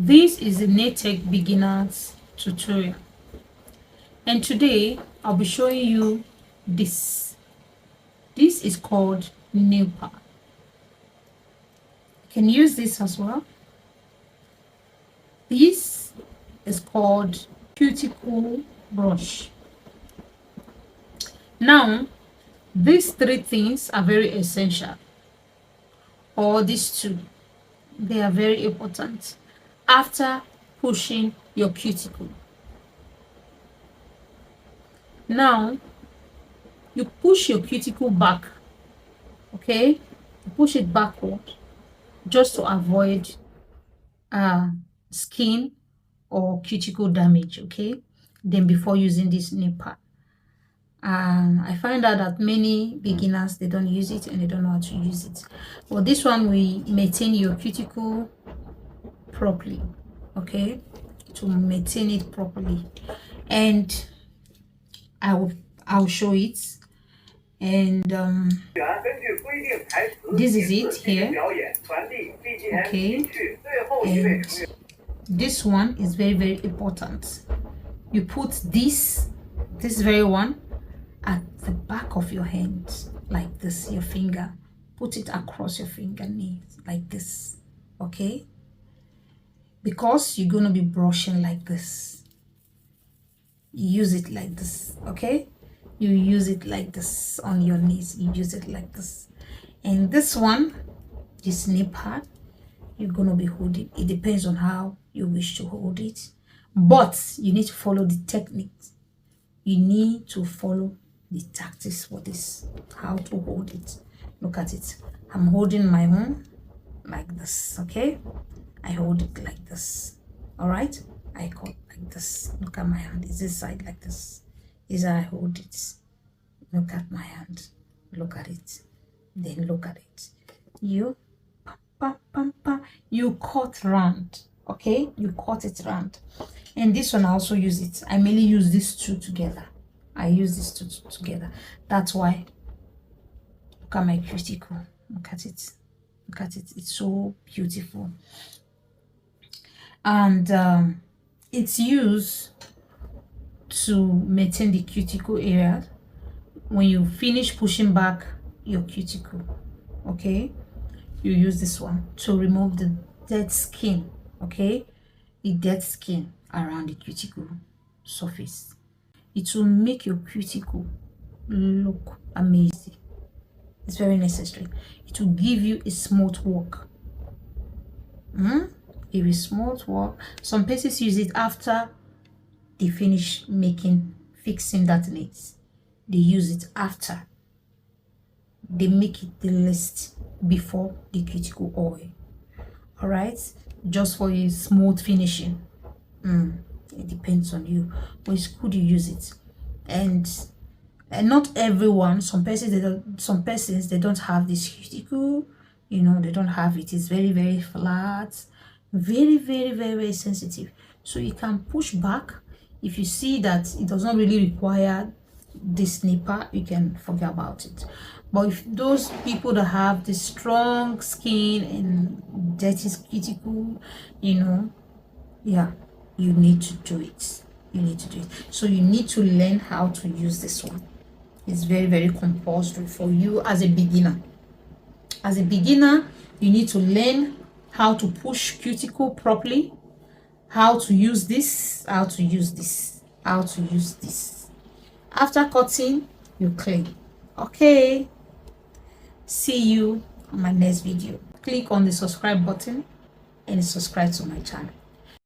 This is a nail tech beginners tutorial, and today I'll be showing you this. This is called nail pad. You can use this as well. This is called cuticle brush. Now, these three things are very essential, or these two. They are very important after pushing your cuticle. Now, you push your cuticle back, okay? You push it backward just to avoid skin or cuticle damage, okay? Then before using this nail pad. I find out that many beginners, they don't use it and they don't know how to use it. But this one will maintain your cuticle properly, okay? To maintain it properly, and I'll show it. And this is it here, okay? And this one is very, very important. You put this very one at the back of your hand, like this, your finger. Put it across your fingernails like this, okay? Because you're going to be brushing like this. You use it like this, okay? You use it like this on your knees. You use it like this. And this one, this nail pad, you're going to be holding. It depends on how you wish to hold it. But you need to follow the technique. You need to follow the tactics for this, how to hold it. Look at it. I'm holding my own like this, okay? I hold it like this, all right? I hold like this. Look at my hand. Is this side like this? Is how I hold it. Look at my hand. Look at it. Then look at it. You, you cut round, okay? You cut it round. And this one I also use it. I mainly use these two together. I use these two together. That's why. Look at my cuticle. Look at it. Look at it. It's so beautiful. And it's used to maintain the cuticle area when you finish pushing back your cuticle, okay? You use this one to remove the dead skin, okay? The dead skin around the cuticle surface. It will make your cuticle look amazing. It's very necessary. It will give you a smooth walk. Give you smooth walk. Some places use it after they finish fixing that nails. They use it after. They make it the least before the cuticle oil. All right, just for a smooth finishing. It depends on you, but it's good you use it. And not everyone. Some persons they don't have this cuticle. You know, they don't have it. It's very, very flat, very, very, very, very sensitive. So you can push back. If you see that it does not really require this snipper, you can forget about it. But if those people that have this strong skin and dirty cuticle, you know, yeah, you need to do it. You need to do it. So you need to learn how to use this one. It's very, very compulsory for you as a beginner. As a beginner, you need to learn how to push cuticle properly, how to use this, how to use this, how to use this. After cutting, you clean. Okay. See you on my next video. Click on the subscribe button and subscribe to my channel.